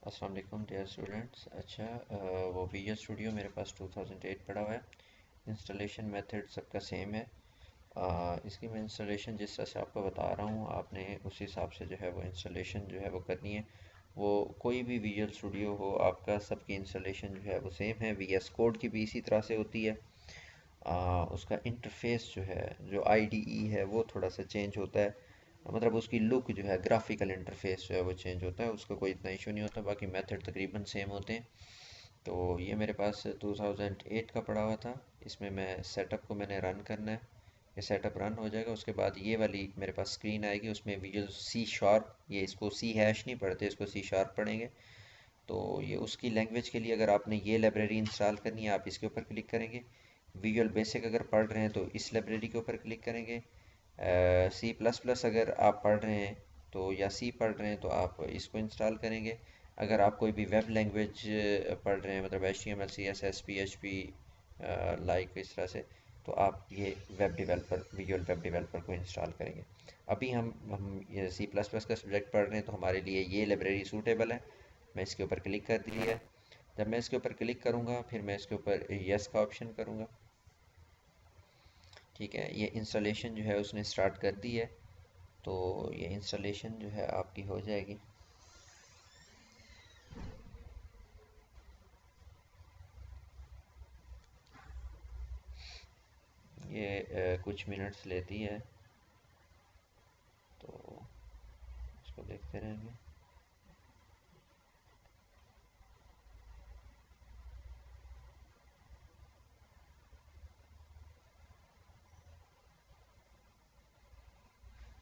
अस्सलाम वालेकुम dear students. अच्छा, वो विजुअल स्टूडियो मेरे पास 2008 पड़ा हुआ है। इंस्टॉलेशन मेथड सबका सेम है। इसकी मैं इंस्टॉलेशन जिस तरह से आपको बता रहा हूँ, आपने उस हिसाब से जो है वो इंस्टॉलेशन जो है वो करनी है। वो कोई भी विजुअल स्टूडियो हो आपका, सबकी इंस्टॉलेशन जो है वो सेम है। वी एस कोड की भी इसी तरह से होती है। उसका इंटरफेस जो है, जो आईडीई है, वो थोड़ा सा चेंज होता है। मतलब उसकी लुक जो है, ग्राफिकल इंटरफेस जो है वो चेंज होता है। उसका कोई इतना इशू नहीं होता, बाकी मेथड तकरीबन सेम होते हैं। तो ये मेरे पास 2008 का पड़ा हुआ था। इसमें मैं सेटअप को मैंने रन करना है। ये सेटअप रन हो जाएगा, उसके बाद ये वाली मेरे पास स्क्रीन आएगी। उसमें विजुअल सी शार्प, ये इसको सी हैश नहीं पढ़ते, इसको सी शार्प पढ़ेंगे। तो ये उसकी लैंग्वेज के लिए अगर आपने ये लाइब्रेरी इंस्टॉल करनी है, आप इसके ऊपर क्लिक करेंगे। विजुअल बेसिक अगर पढ़ रहे हैं तो इस लाइब्रेरी के ऊपर क्लिक करेंगे। सी प्लस प्लस अगर आप पढ़ रहे हैं तो, या सी पढ़ रहे हैं तो आप इसको इंस्टॉल करेंगे। अगर आप कोई भी वेब लैंग्वेज पढ़ रहे हैं, मतलब H T M L C S S P H P like इस तरह से, तो आप ये web developer, visual web developer को इंस्टॉल करेंगे। अभी हम ये सी प्लस प्लस का सब्जेक्ट पढ़ रहे हैं, तो हमारे लिए ये लाइब्रेरी सूटेबल है। मैं इसके ऊपर क्लिक कर दिया है। जब मैं इसके ऊपर क्लिक करूँगा, फिर मैं इसके ऊपर यस का ऑप्शन करूँगा। ठीक है, ये इंस्टॉलेशन जो है उसने स्टार्ट कर दी है। तो ये इंस्टॉलेशन जो है आपकी हो जाएगी। ये कुछ मिनट्स लेती है, तो इसको देखते रहेंगे।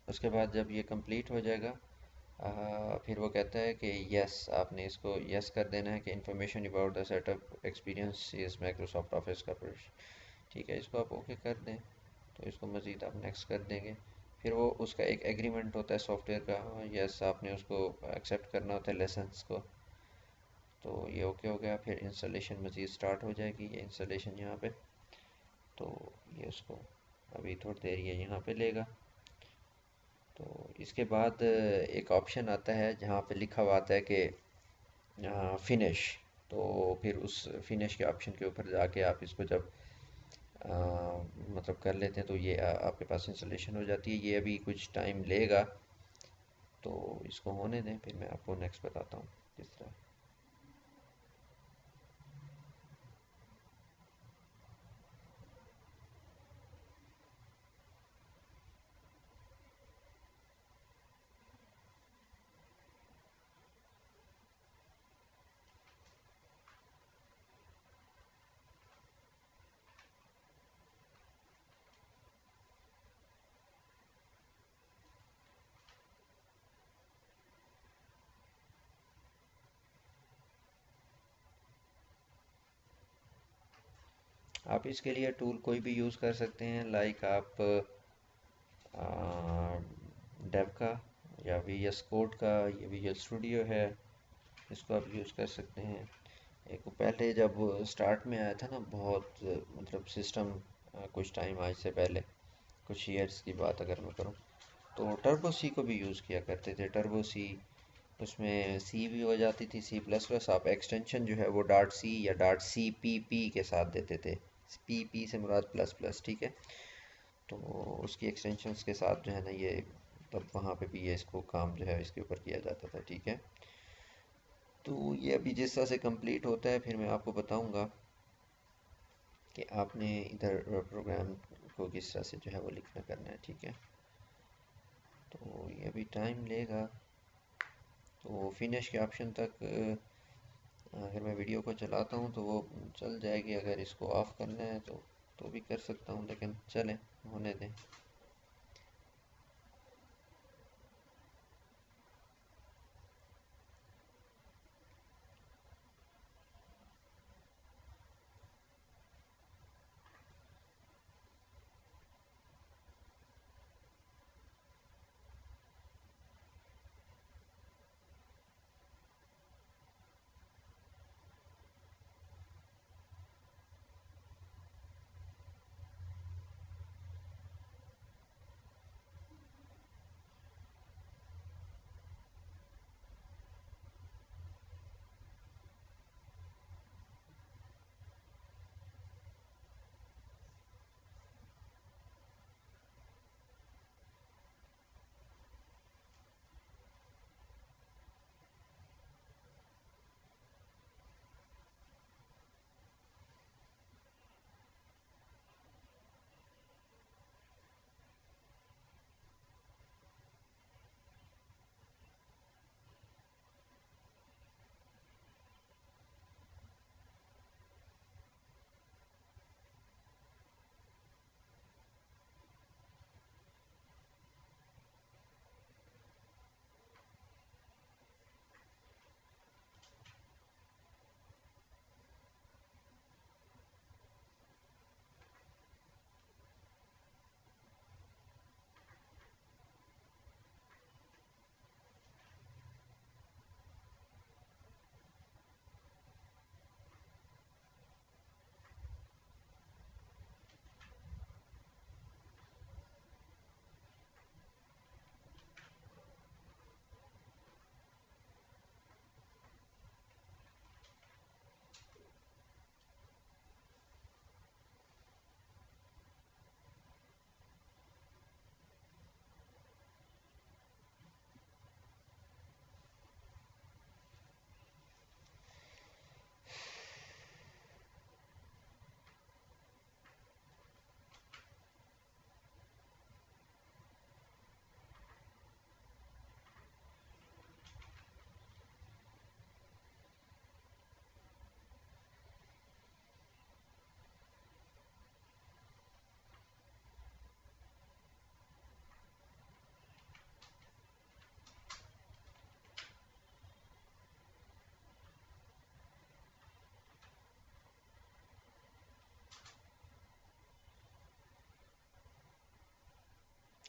उसके बाद जब ये कंप्लीट हो जाएगा, फिर वो कहता है कि यस, आपने इसको यस कर देना है कि information about the setup experience is Microsoft office का प्रोजेक्ट। ठीक है, इसको आप ओके कर दें। तो इसको मज़ीद आप नेक्स्ट कर देंगे। फिर वो उसका एक एग्रीमेंट होता है सॉफ्टवेयर का, यस आपने उसको एक्सेप्ट करना होता है लेसन्स को। तो ये ओके हो गया। फिर इंस्टॉलेशन मज़ीद स्टार्ट हो जाएगी। ये इंस्टॉलेशन यहाँ पे, तो ये उसको अभी थोड़ी देर ये यहाँ पे लेगा। तो इसके बाद एक ऑप्शन आता है जहाँ पे लिखा हुआ आता है कि फिनिश। तो फिर उस फिनिश के ऑप्शन के ऊपर जाके आप इसको जब मतलब कर लेते हैं, तो ये आपके पास इंस्टॉलेशन हो जाती है। ये अभी कुछ टाइम लेगा, तो इसको होने दें, फिर मैं आपको नेक्स्ट बताता हूँ किस तरह। आप इसके लिए टूल कोई भी यूज़ कर सकते हैं, लाइक आप डेव का या वी एस कोड का, ये विजुअल स्टूडियो है, इसको आप यूज़ कर सकते हैं। एक पहले जब स्टार्ट में आया था ना, बहुत मतलब सिस्टम, कुछ टाइम आज से पहले, कुछ ईयर्स की बात अगर मैं करूँ, तो टर्बो सी को भी यूज़ किया करते थे। टर्बो सी, उसमें सी भी हो जाती थी, सी प्लस प्लस। आप एक्सटेंशन जो है वो डाट सी या डाट सी पी पी के साथ देते थे। पी पी से मुराद प्लस प्लस, ठीक है। तो उसकी एक्सटेंशंस के साथ जो है ना, ये तब वहाँ पे भी ये इसको काम जो है इसके ऊपर किया जाता था, ठीक है। तो ये अभी जिस तरह से कंप्लीट होता है, फिर मैं आपको बताऊंगा कि आपने इधर प्रोग्राम को किस तरह से जो है वो लिखना करना है, ठीक है। तो ये अभी टाइम लेगा। तो फिनिश के ऑप्शन तक अगर मैं वीडियो को चलाता हूँ तो वो चल जाएगी। अगर इसको ऑफ़ करना है तो भी कर सकता हूँ, लेकिन चलें, होने दें।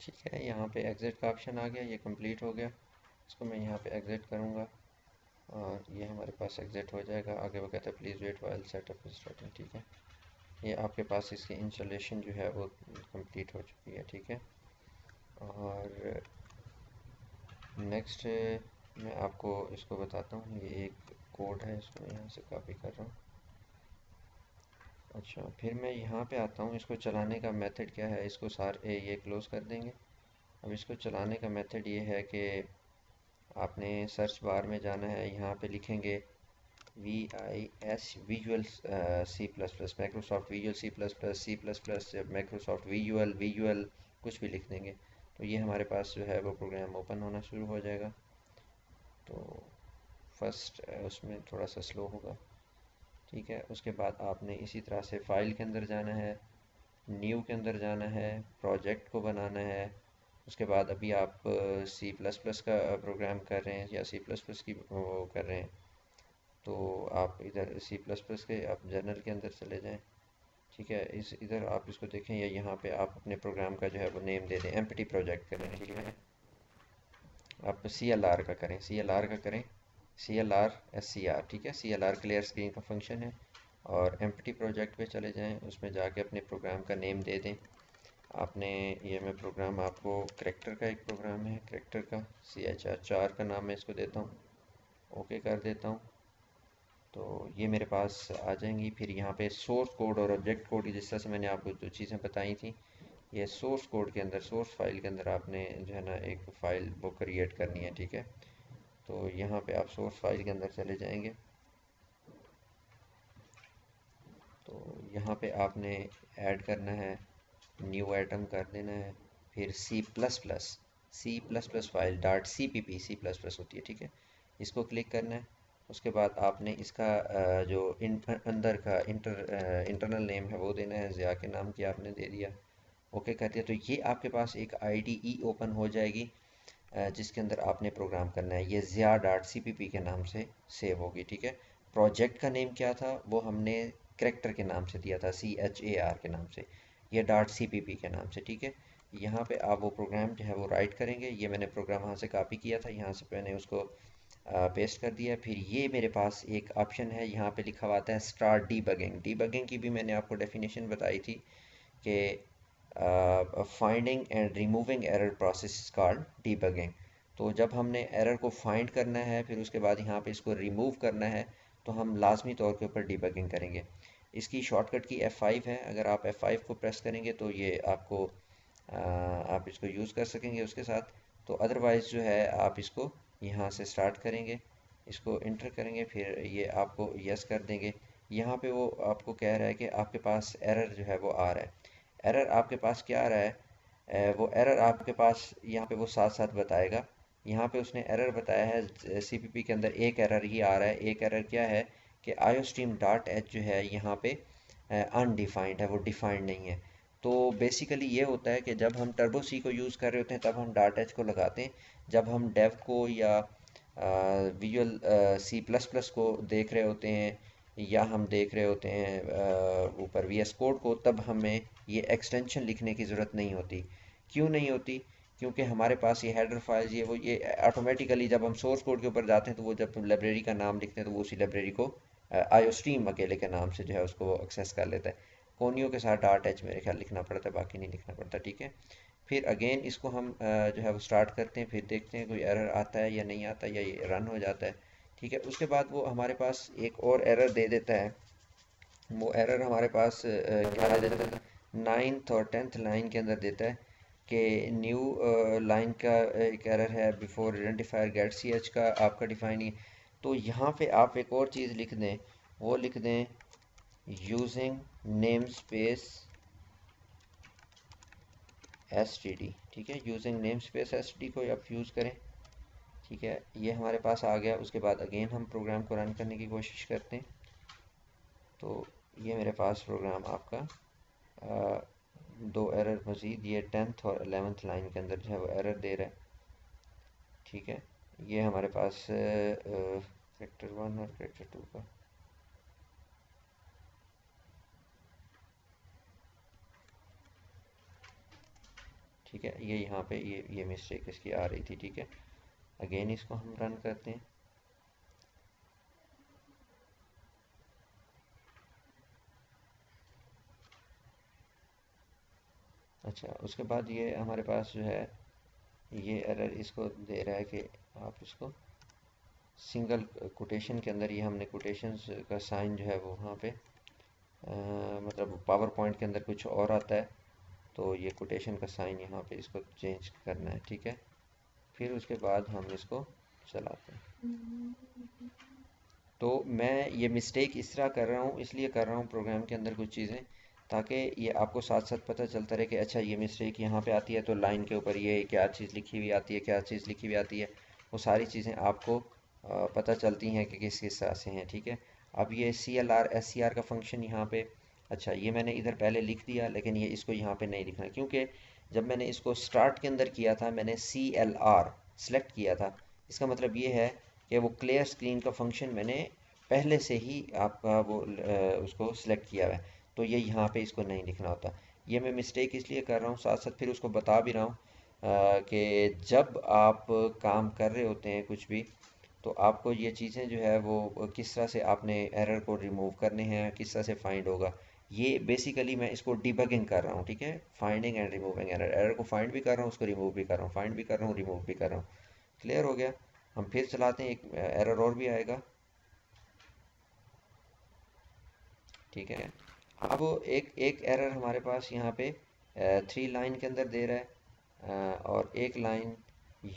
ठीक है, यहाँ पे एग्ज़िट का ऑप्शन आ गया, ये कंप्लीट हो गया। इसको मैं यहाँ पे एग्ज़िट करूँगा और ये हमारे पास एग्ज़िट हो जाएगा। आगे वो कहता है please wait while setup is starting. ठीक है, ये आपके पास इसकी इंस्टॉलेशन जो है वो कंप्लीट हो चुकी है। ठीक है, और नेक्स्ट मैं आपको इसको बताता हूँ। ये एक कोड है, इसको मैं यहाँ से कॉपी कर रहा हूँ। अच्छा, फिर मैं यहाँ पे आता हूँ। इसको चलाने का मेथड क्या है, इसको ये क्लोज़ कर देंगे। अब इसको चलाने का मेथड ये है कि आपने सर्च बार में जाना है, यहाँ पे लिखेंगे visual C plus plus, Microsoft visual C plus plus Microsoft visual कुछ भी लिख देंगे। तो ये हमारे पास जो है वो प्रोग्राम ओपन होना शुरू हो जाएगा। तो फर्स्ट उसमें थोड़ा सा स्लो होगा। ठीक है, उसके बाद आपने इसी तरह से फ़ाइल के अंदर जाना है, न्यू के अंदर जाना है, प्रोजेक्ट को बनाना है। उसके बाद अभी आप सी प्लस प्लस का प्रोग्राम कर रहे हैं या सी प्लस प्लस की वो कर रहे हैं, तो आप इधर सी प्लस प्लस के आप जर्नल के अंदर चले जाएं। ठीक है, इस इधर आप इसको देखें या यहाँ पे आप अपने प्रोग्राम का जो है वो नेम दे दें। एम्प्टी प्रोजेक्ट करें। ठीक है, आप सी एल आर का करें, CLR SCR। ठीक है, CLR क्लियर स्क्रीन का फंक्शन है। और एम्प्टी प्रोजेक्ट पे चले जाएं, उसमें जाके अपने प्रोग्राम का नेम दे दें। आपने ये मैं प्रोग्राम आपको करेक्टर का एक प्रोग्राम है, करेक्टर का CHR4 का नाम मैं इसको देता हूँ। ओके कर देता हूँ। तो ये मेरे पास आ जाएंगी। फिर यहाँ पे सोर्स कोड और ऑब्जेक्ट कोड की, जिस तरह से मैंने आपको जो चीज़ें बताई थी, ये सोर्स कोड के अंदर, सोर्स फाइल के अंदर आपने जो है ना एक फ़ाइल वो क्रिएट करनी है। ठीक है, तो यहाँ पे आप सोर्स फाइल के अंदर चले जाएंगे। तो यहाँ पे आपने ऐड करना है, न्यू आइटम कर देना है। फिर C plus plus file .cpp होती है। ठीक है, इसको क्लिक करना है। उसके बाद आपने इसका जो अंदर का इंटरनल नेम है वो देना है। ज़िया के नाम की आपने दे दिया, ओके कर दिया। तो ये आपके पास एक IDE ओपन हो जाएगी, जिसके अंदर आपने प्रोग्राम करना है। ये ज़िया.cpp के नाम से सेव होगी। ठीक है, प्रोजेक्ट का नेम क्या था, वो हमने करेक्टर के नाम से दिया था, CHAR के नाम से। ये .cpp के नाम से। ठीक है, यहाँ पे आप वो प्रोग्राम जो है वो राइट करेंगे। ये मैंने प्रोग्राम यहाँ से कॉपी किया था, यहाँ से मैंने उसको पेस्ट कर दिया। फिर ये मेरे पास एक ऑप्शन है, यहाँ पे लिखा हुआ आता है स्टार्ट डीबगिंग की भी मैंने आपको डेफिनेशन बताई थी कि finding and removing error process called debugging. तो जब हमने एरर को फाइंड करना है, फिर उसके बाद यहाँ पे इसको रिमूव करना है, तो हम लाजमी तौर के ऊपर डीबगिंग करेंगे। इसकी शॉर्टकट की F5 है। अगर आप F5 को प्रेस करेंगे तो ये आपको आप इसको यूज़ कर सकेंगे उसके साथ। तो अदरवाइज़ जो है आप इसको यहाँ से स्टार्ट करेंगे, इसको इंटर करेंगे, फिर ये आपको यस कर देंगे। यहाँ पे वो आपको कह रहा है कि आपके पास एरर जो है वो आ रहा है। एरर आपके पास क्या आ रहा है, वो एरर आपके पास यहाँ पे वो साथ साथ बताएगा। यहाँ पे उसने एरर बताया है CPP के अंदर एक एरर ही आ रहा है। एक एरर क्या है कि iostream.h जो है यहाँ पे अनडिफाइंड है, वो डिफाइंड नहीं है। तो बेसिकली ये होता है कि जब हम टर्बो सी को यूज़ कर रहे होते हैं तब हम .h को लगाते हैं। जब हम डेव को या विजुअल C++ को देख रहे होते हैं, या हम देख रहे होते हैं ऊपर VS कोड को, तब हमें ये एक्सटेंशन लिखने की ज़रूरत नहीं होती। क्यों नहीं होती? क्योंकि हमारे पास ये हेडर फाइल्स ये ऑटोमेटिकली जब हम सोर्स कोड के ऊपर जाते हैं तो वो जब लाइब्रेरी का नाम लिखते हैं तो वो उसी लाइब्रेरी को आयोस्ट्रीम अकेले के नाम से जो है उसको एक्सेस कर लेता है। कोनियो के साथ .h मेरे ख्याल लिखना पड़ता है, बाकी नहीं लिखना पड़ता। ठीक है, फिर अगेन इसको हम जो है वो स्टार्ट करते हैं, फिर देखते हैं कोई एरर आता है या नहीं आता, या ये रन हो जाता है। ठीक है, उसके बाद वो हमारे पास एक और एरर दे देता है। वो एरर हमारे पास क्या दे देता है, 9th और 10th लाइन के अंदर देता है कि न्यू लाइन का एक एरर है, बिफोर आइडेंटिफायर गेट ch का आपका डिफाइन ही। तो यहाँ पे आप एक और चीज़ लिख दें, वो लिख दें यूजिंग नेम स्पेस std। ठीक है, यूजिंग नेम स्पेस std को आप यूज़ करें। ठीक है, ये हमारे पास आ गया। उसके बाद अगेन हम प्रोग्राम को रन करने की कोशिश करते हैं। तो ये मेरे पास प्रोग्राम आपका दो एरर मज़ीद, ये 10th और 11th लाइन के अंदर जो है वो एरर दे रहा है। ठीक है, ये हमारे पास करेक्टर 1 और करेक्टर 2 का। ठीक है, ये यहाँ पे ये मिस्टेक इसकी आ रही थी। ठीक है, अगेन इसको हम रन करते हैं। अच्छा, उसके बाद ये हमारे पास जो है ये एरर इसको दे रहा है कि आप इसको सिंगल कोटेशन के अंदर, ये हमने कोटेशंस का साइन जो है वो वहाँ पे मतलब पावर पॉइंट के अंदर कुछ और आता है, तो ये कोटेशन का साइन यहाँ पे इसको चेंज करना है। ठीक है, फिर उसके बाद हम इसको चलाते हैं। तो मैं ये मिस्टेक इस तरह कर रहा हूँ, इसलिए कर रहा हूँ प्रोग्राम के अंदर कुछ चीज़ें, ताकि ये आपको साथ साथ पता चलता रहे कि अच्छा ये मिस्टेक यहाँ पे आती है तो लाइन के ऊपर ये क्या चीज़ लिखी हुई आती है, क्या चीज़ लिखी हुई आती है, वो सारी चीज़ें आपको पता चलती हैं कि किस किस तरह से हैं। ठीक है, अब ये CLR SCR का फंक्शन यहाँ पे, अच्छा ये मैंने इधर पहले लिख दिया, लेकिन ये इसको यहाँ पे नहीं लिखना, क्योंकि जब मैंने इसको स्टार्ट के अंदर किया था मैंने CLR सेलेक्ट किया था। इसका मतलब ये है कि वो क्लियर स्क्रीन का फंक्शन मैंने पहले से ही आपका वो उसको सिलेक्ट किया हुआ है, तो ये यहाँ पे इसको नहीं लिखना होता। ये मैं मिस्टेक इसलिए कर रहा हूँ, साथ साथ फिर उसको बता भी रहा हूँ कि जब आप काम कर रहे होते हैं कुछ भी, तो आपको ये चीज़ें जो है वो किस तरह से आपने एरर को रिमूव करने हैं, किस तरह से फाइंड होगा, ये बेसिकली मैं इसको डिबगिंग कर रहा हूँ। ठीक है, finding and removing error, error को फाइंड भी कर रहा हूँ, उसको रिमूव भी कर रहा हूँ, फाइंड भी कर रहा हूँ, रिमूव भी कर रहा हूँ। क्लियर हो गया। हम फिर चलाते हैं, एक एरर और भी आएगा। ठीक है, अब एक एक एरर हमारे पास यहाँ पे 3 लाइन के अंदर दे रहा है, और एक लाइन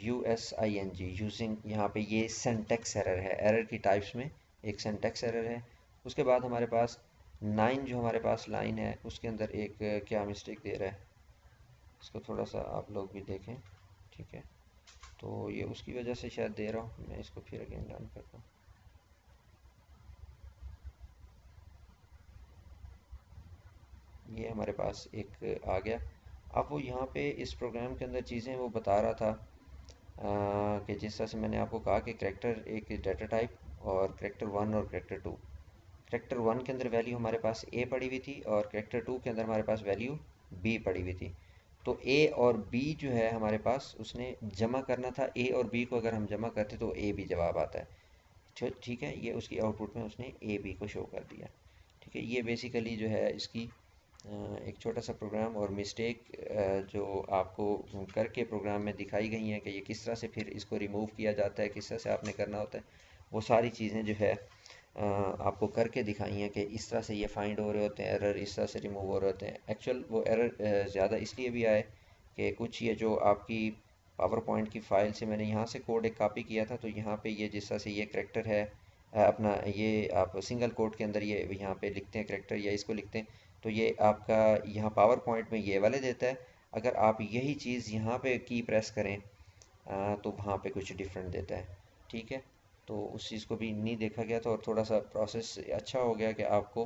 USING यूजिंग, यहाँ पे ये सेंटेक्स एरर है, एरर की टाइप्स में एक सेंटेक्स एरर है। उसके बाद हमारे पास 9 जो हमारे पास लाइन है उसके अंदर एक क्या मिस्टेक दे रहा है, इसको थोड़ा सा आप लोग भी देखें। ठीक है, तो ये उसकी वजह से शायद दे रहा हूँ, मैं इसको फिर अगेन रन करता हूँ। ये हमारे पास एक आ गया। अब वो यहाँ पे इस प्रोग्राम के अंदर चीज़ें वो बता रहा था कि जिस तरह से मैंने आपको कहा कि करेक्टर एक डाटा टाइप, और करेक्टर 1 और करेक्टर 2, करेक्टर 1 के अंदर वैल्यू हमारे पास A पड़ी हुई थी, और करेक्टर 2 के अंदर हमारे पास वैल्यू B पड़ी हुई थी। तो A और B जो है हमारे पास उसने जमा करना था, A और B को अगर हम जमा करते तो A B जवाब आता है। ठीक है, ये उसकी आउटपुट में उसने A B को शो कर दिया। ठीक है, ये बेसिकली जो है इसकी एक छोटा सा प्रोग्राम और मिस्टेक जो आपको करके प्रोग्राम में दिखाई गई हैं कि ये किस तरह से फिर इसको रिमूव किया जाता है, किस तरह से आपने करना होता है, वो सारी चीज़ें जो है आपको करके दिखाई हैं कि इस तरह से ये फाइंड हो रहे होते हैं एरर, इस तरह से रिमूव हो रहे होते हैं। एक्चुअल वो एरर ज़्यादा इसलिए भी आए कि कुछ ये जो आपकी पावर पॉइंट की फ़ाइल से मैंने यहाँ से कोड एक कॉपी किया था, तो यहाँ पे ये जिस तरह से ये करेक्टर है अपना, ये आप सिंगल कोट के अंदर ये यहाँ पे लिखते हैं करेक्टर या इसको लिखते हैं, तो ये आपका यहाँ पावर पॉइंट में ये वाले देता है। अगर आप यही चीज़ यहाँ पे की प्रेस करें तो वहाँ पे कुछ डिफरेंट देता है। ठीक है, तो उस चीज़ को भी नहीं देखा गया था, और थोड़ा सा प्रोसेस अच्छा हो गया कि आपको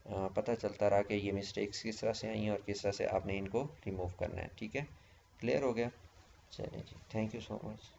पता चलता रहा कि ये मिस्टेक्स किस तरह से आई हैं और किस तरह से आपने इनको रिमूव करना है। ठीक है, क्लियर हो गया। चलिए जी, थैंक यू सो मच।